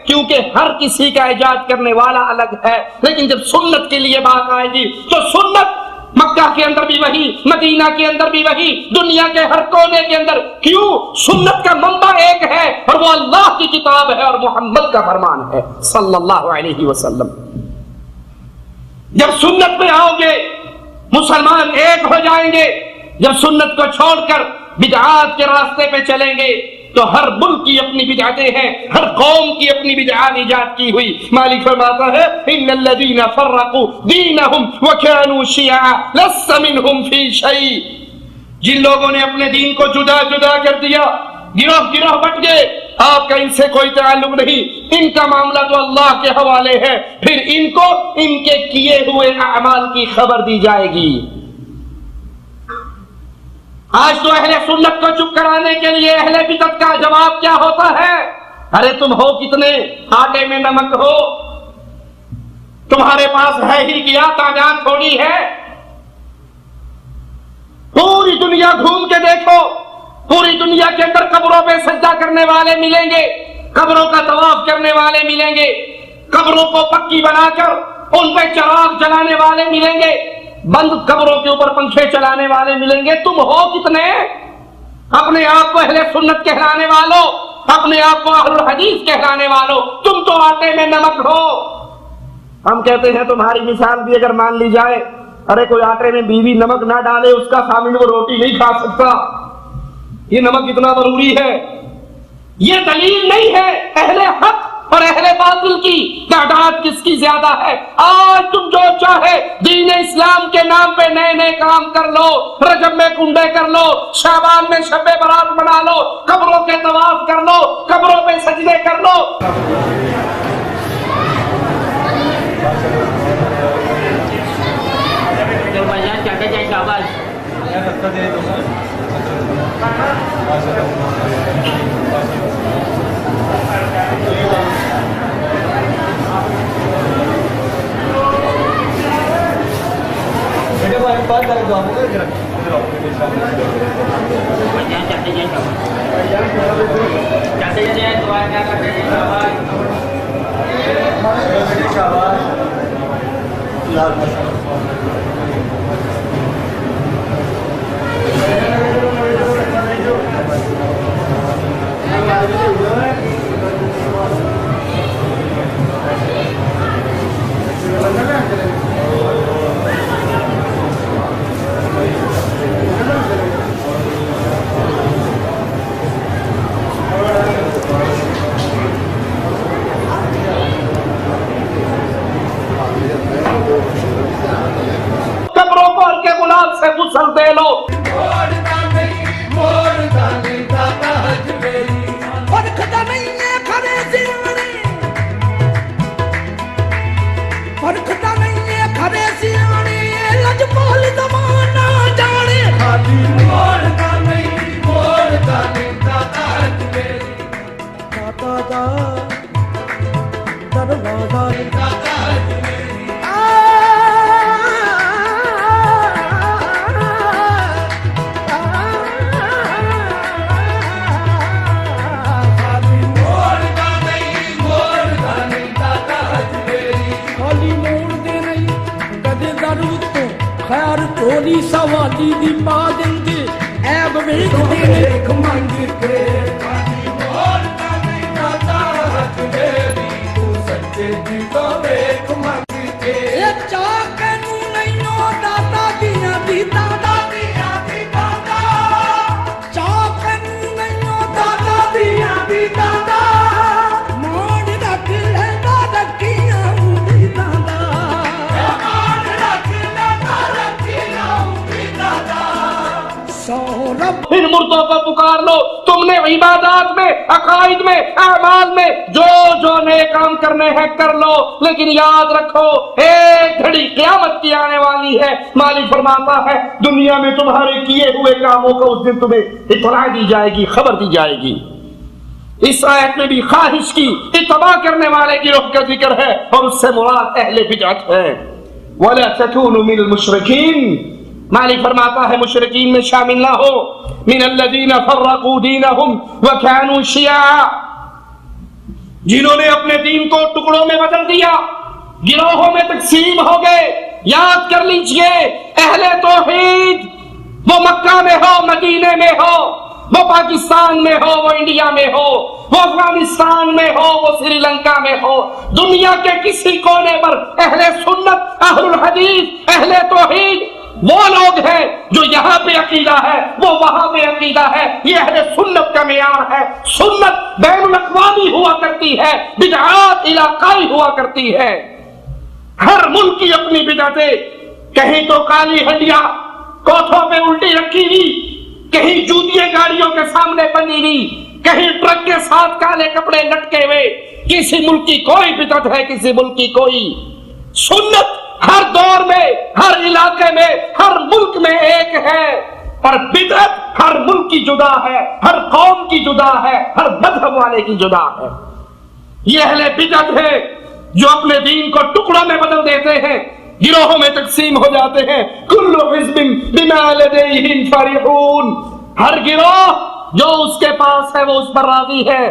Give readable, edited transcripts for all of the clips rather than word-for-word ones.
کیونکہ ہر کسی کا ایجاد کرنے والا الگ ہے، لیکن جب سنت کے لیے بات آئے گی تو سنت مکہ کے اندر بھی وہی، مدینہ کے اندر بھی وہی، دنیا کے ہر کونے کے اندر۔ کیوں؟ سنت کا منبع ایک ہے اور وہ اللہ کی کتاب ہے اور محمد کا فرمان ہے صلی اللہ علیہ وسلم۔ جب سنت پہ آؤ گے مسلمان ایک ہو جائیں گے، جب سنت کو چھوڑ کر بدعات کے راستے پہ چلیں گے تو ہر ملک کی اپنی بدعتیں ہیں، ہر قوم کی اپنی بدعات ایجاد کی ہوئی۔ مالک فرماتا ہے ان الذين فرقوا دينهم وكانوا شيعا لست منهم في شيء، جن لوگوں نے اپنے دین کو جدا جدا کر دیا، گروہ گروہ بٹ گئے، آپ کا ان سے کوئی تعلق نہیں، ان کا معاملہ تو اللہ کے حوالے ہے، پھر ان کو ان کے کیے ہوئے اعمال کی خبر دی جائے گی۔ آج تو اہل سنت کو چپ کرانے کے لیے اہل بدعت کا جواب کیا ہوتا ہے؟ ارے تم ہو کتنے، آٹے میں نمک ہو، تمہارے پاس ہے ہی کیا، تعداد تھوڑی ہے۔ پوری دنیا گھوم کے دیکھو، پوری دنیا کے اندر قبروں پہ سجدہ کرنے والے ملیں گے، قبروں کا طواف کرنے والے ملیں گے، قبروں کو پکی بنا کر ان پہ چراغ جلانے والے ملیں گے، بند قبروں کے اوپر پنکھے چلانے والے ملیں گے۔ تم ہو کتنے؟ اپنے آپ کو اہل سنت کہلانے والوں، اپنے آپ کو اہل الحدیث کہلانے والوں، تم تو آٹے میں نمک ہو۔ ہم کہتے ہیں تمہاری مثال بھی اگر مان لی جائے، ارے کوئی آٹے میں بیوی نمک نہ ڈالے اس کا خامن وہ روٹی نہیں کھا سکتا، یہ نمک اتنا ضروری ہے۔ یہ دلیل نہیں ہے اہل حق اور اہل باطل کی تعداد کس کی زیادہ ہے۔ آج تم جو چاہے دین اسلام کے نام پہ نئے نئے کام کر لو، رجب میں کنڈے کر لو، شعبان میں شب برات بنا لو، قبروں کے طواف کر لو، قبروں پہ سجدے کر لو۔ قبروں پر کے گلاب سے غسل دے لو۔ سوالی دی پا دیں گے ایب ویک دیکھ منگ کے مور کا نہیں داتا حق میری تو سچے دی تو ویک منگ کے چاک نو نہیں نو داتا دیا دی دادا دیا دی دادا چاک نو نہیں نو دادا دیا دی دادا موڑ رکھ لے دادا کیا دی دادا ان مردوں کو پکار لو۔ تم نے عبادات میں، عقائد میں، اعمال میں جو جو نئے کام کرنے ہیں کر لو، لیکن یاد رکھو ایک گھڑی قیامت کی آنے والی ہے۔ مالک فرماتا ہے دنیا میں تمہارے کیے ہوئے کاموں کو اس دن تمہیں اطلاع دی جائے گی، خبر دی جائے گی۔ اس آیت میں بھی خواہش کی اتباع کرنے والے گروہ کا ذکر ہے اور اس سے مراد اہل بدعت ہے۔ وَلَا تَكُونُوا مِنَ الْمُشْرِكِينَ، مالک فرماتا ہے مشرکین میں شامل نہ ہو۔ من الذین فرقوا دینہم وکانوا شیعا، جنہوں نے اپنے دین کو ٹکڑوں میں بدل دیا، گروہوں میں تقسیم ہو گئے۔ یاد کر لیجئے اہل توحید وہ مکہ میں ہو، مدینے میں ہو، وہ پاکستان میں ہو، وہ انڈیا میں ہو، وہ افغانستان میں ہو، وہ سری لنکا میں ہو، دنیا کے کسی کونے پر اہل سنت، اہل الحدیث، اہل توحید وہ لوگ ہیں جو یہاں پہ عقیدہ ہے وہ وہاں پہ عقیدہ ہے۔ یہ اہل سنت کا معیار ہے۔ سنت بین الاقوامی ہوا کرتی ہے، بدعات علاقائی ہوا کرتی ہے۔ ہر ملک کی اپنی بدعتیں، کہیں تو کالی ہنڈیا کوٹھوں پہ الٹی رکھی ہوئی، کہیں جوتیاں گاڑیوں کے سامنے بنی ہوئی، کہیں ٹرک کے ساتھ کالے کپڑے لٹکے ہوئے۔ کسی ملک کی کوئی بدعت ہے، کسی ملک کی کوئی۔ سنت ہر دور میں، ہر علاقے میں، ہر ملک میں ایک ہے، اور بدعت ہر ملک کی جدا ہے، ہر قوم کی جدا ہے، ہر مذہب والے کی جدا ہے۔ یہ اہل بدعت ہے جو اپنے دین کو ٹکڑوں میں بدل دیتے ہیں، گروہوں میں تقسیم ہو جاتے ہیں۔ کل حزب بما لدیہم فرحون، ہر گروہ جو اس کے پاس ہے وہ اس پر راضی ہے۔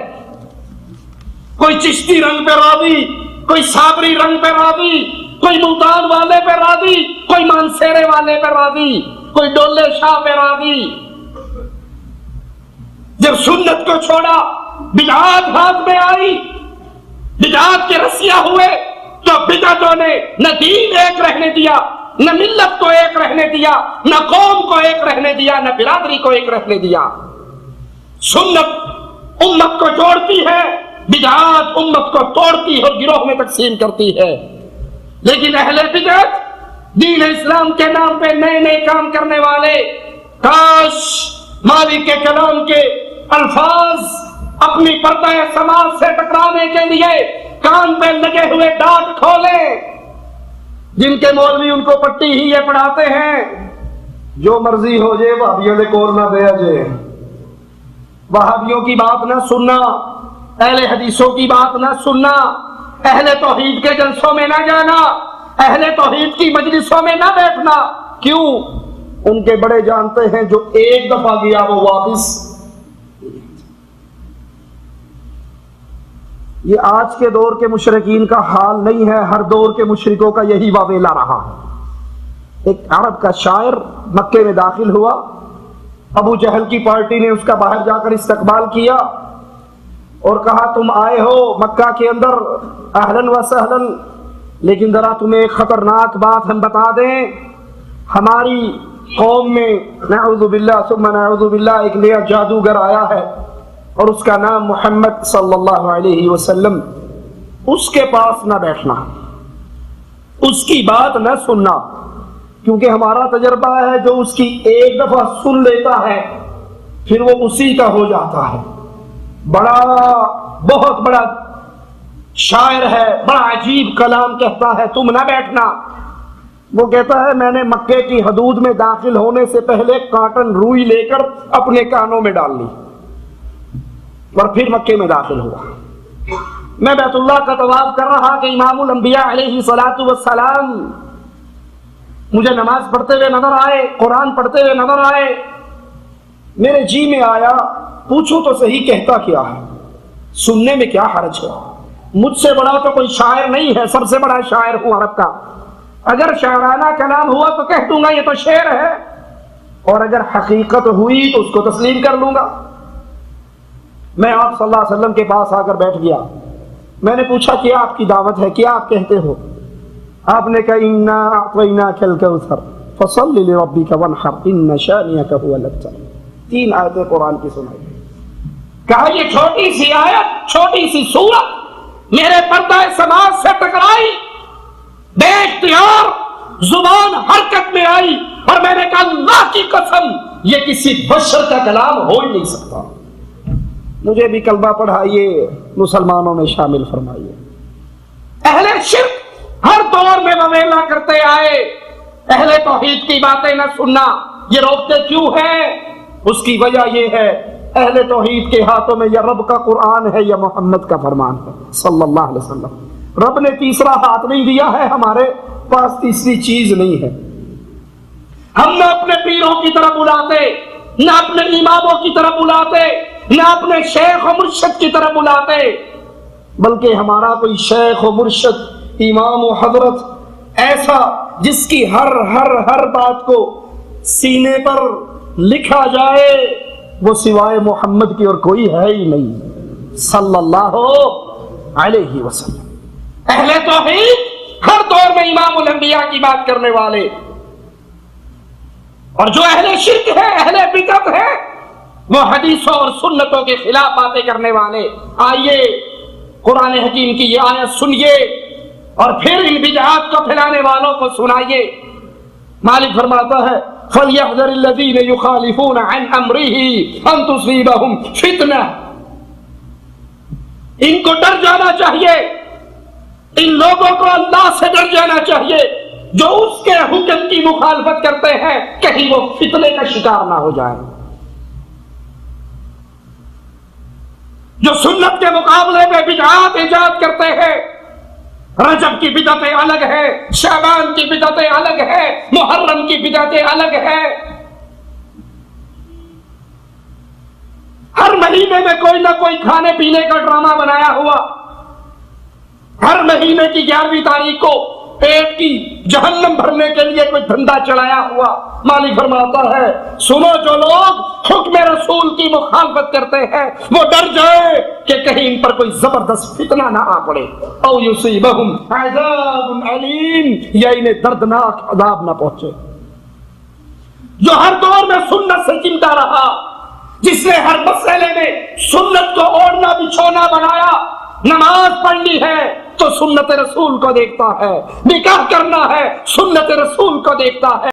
کوئی چشتی رنگ پہ راضی، کوئی صابری رنگ پہ راضی، کوئی ملتان والے پہ راضی، کوئی مانسیرے والے پہ راضی، کوئی ڈولے شاہ پہ راضی۔ جب سنت کو چھوڑا، بدعات ہاتھ میں آئی، بدعات کے رسیاں ہوئے، تو بدعتوں نے نہ دین ایک رہنے دیا، نہ ملت کو ایک رہنے دیا، نہ قوم کو ایک رہنے دیا، نہ برادری کو ایک رہنے دیا۔ سنت امت کو جوڑتی ہے، بدعات امت کو توڑتی اور گروہ میں تقسیم کرتی ہے۔ لیکن اہل بدعت دین اسلام کے نام پہ نئے نئے کام کرنے والے، کاش مالک کے کلام کے الفاظ اپنی پردہ سماج سے ٹکرانے کے لیے کان پہ لگے ہوئے ڈانٹ کھولیں۔ جن کے مولوی ان کو پٹی ہی یہ پڑھاتے ہیں، جو مرضی ہو جائے وہابیوں نے کور نہ دیا جائے، وہابیوں کی بات نہ سننا، اہل حدیثوں کی بات نہ سننا، اہل توحید کے جلسوں میں نہ جانا، اہل توحید کی مجلسوں میں نہ بیٹھنا۔ کیوں؟ ان کے بڑے جانتے ہیں جو ایک دفعہ گیا وہ واپس۔ یہ آج کے دور کے مشرکین کا حال نہیں ہے، ہر دور کے مشرکوں کا یہی واویلا رہا ہے۔ ایک عرب کا شاعر مکے میں داخل ہوا، ابو جہل کی پارٹی نے اس کا باہر جا کر استقبال کیا اور کہا تم آئے ہو مکہ کے اندر، اہلاً و سہلاً، لیکن ذرا تمہیں ایک خطرناک بات ہم بتا دیں، ہماری قوم میں نعوذ باللہ ثم نعوذ باللہ ایک نیا جادوگر آیا ہے اور اس کا نام محمد صلی اللہ علیہ وسلم، اس کے پاس نہ بیٹھنا، اس کی بات نہ سننا، کیونکہ ہمارا تجربہ ہے جو اس کی ایک دفعہ سن لیتا ہے پھر وہ اسی کا ہو جاتا ہے۔ بہت بڑا شاعر ہے، بڑا عجیب کلام کہتا ہے، تم نہ بیٹھنا۔ وہ کہتا ہے میں نے مکے کی حدود میں داخل ہونے سے پہلے کاٹن روئی لے کر اپنے کانوں میں ڈال لی اور پھر مکے میں داخل ہوا۔ میں بیت اللہ کا طواف کر رہا کہ امام الانبیاء علیہ الصلوۃ والسلام مجھے نماز پڑھتے ہوئے نظر آئے، قرآن پڑھتے ہوئے نظر آئے۔ میرے جی میں آیا پوچھو تو صحیح کہتا کیا ہے، سننے میں کیا حرج ہے، مجھ سے بڑا تو کوئی شاعر نہیں ہے، سب سے بڑا شاعر ہوں عرب کا، اگر شاعرانہ کلام ہوا تو کہہ دوں گا یہ تو شعر ہے، اور اگر حقیقت ہوئی تو اس کو تسلیم کر لوں گا۔ میں آپ صلی اللہ علیہ وسلم کے پاس آ کر بیٹھ گیا، میں نے پوچھا کیا آپ کی دعوت ہے، کیا آپ کہتے ہو؟ آپ نے کہا اِنَّا أَعْطَيْنَاكَ الْكَوْثَرَ فَصَلِّ لِرَبِّكَ وَانْحَرْ إِنَّ شَانِئَكَ هُوَ الْأَبْتَرُ۔ 3 آیتیں قرآن کی سنائی۔ کہا یہ چھوٹی سی آیت، چھوٹی سی سورت میرے پردہ سماج سے ٹکرائی، بے اختیار زبان حرکت میں آئی اور میں نے کہا اللہ کی قسم یہ کسی بشر کا کلام ہو ہی نہیں سکتا، مجھے بھی کلمہ پڑھائیے، مسلمانوں میں شامل فرمائیے۔ اہل شرک ہر دور میں وویلا کرتے آئے، اہل توحید کی باتیں نہ سننا، یہ روکتے کیوں ہیں؟ اس کی وجہ یہ ہے اہل توحید کے ہاتھوں میں یا رب کا قرآن ہے یا محمد کا فرمان ہے صلی اللہ علیہ وسلم۔ رب نے تیسرا ہاتھ نہیں دیا ہے، ہمارے پاس تیسری چیز نہیں ہے۔ ہم نہ اپنے پیروں کی طرف بلاتے، نہ اپنے اماموں کی طرف بلاتے، نہ اپنے شیخ و مرشد کی طرف بلاتے، بلکہ ہمارا کوئی شیخ و مرشد، امام و حضرت ایسا جس کی ہر بات کو سینے پر لکھا جائے، وہ سوائے محمد کی اور کوئی ہے ہی نہیں صلی اللہ علیہ وسلم۔ اہل توحید ہر دور میں امام الانبیاء کی بات کرنے والے، اور جو اہل شرک ہے، اہل بدعت ہے، وہ حدیثوں اور سنتوں کے خلاف باتیں کرنے والے۔ آئیے قرآن حکیم کی یہ آیت سنیے اور پھر ان بدعات کو پھیلانے والوں کو سنائیے۔ مالک فرماتا ہے فَلْيَحْذَرِ الَّذِينَ يُخَالِفُونَ عَنْ أَمْرِهِ أَن تُصِيبَهُمْ فِتْنَةٌ۔ ان کو ڈر جانا چاہیے، ان لوگوں کو اللہ سے ڈر جانا چاہیے جو اس کے حکم کی مخالفت کرتے ہیں، کہیں وہ فتنے کا شکار نہ ہو جائے۔ جو سنت کے مقابلے میں بدعات ایجاد کرتے ہیں، رجب کی بدعتیں الگ ہے، شعبان کی بدعتیں الگ ہے، محرم کی بدعتیں الگ ہے، ہر مہینے میں کوئی نہ کوئی کھانے پینے کا ڈرامہ بنایا ہوا، ہر مہینے کی 11ویں تاریخ کو پیٹ کی جہنم بھرنے کے لیے کوئی دھندا چلایا ہوا. مالک فرماتا ہے سنو جو لوگ حکم رسول کی مخالفت کرتے ہیں وہ ڈر جائے کہ کہیں ان پر کوئی زبردست فتنہ نہ آ پڑے. او یصیبہم عذاب علیم، یا انہیں دردناک عذاب نہ پہنچے. جو ہر دور میں سنت سے چمٹا رہا، جس نے ہر مسئلے میں سنت کو اوڑھنا بچھونا بنایا، نماز پڑھنی ہے تو سنت رسول کو دیکھتا ہے، نکاح کرنا ہے سنت رسول کو دیکھتا ہے.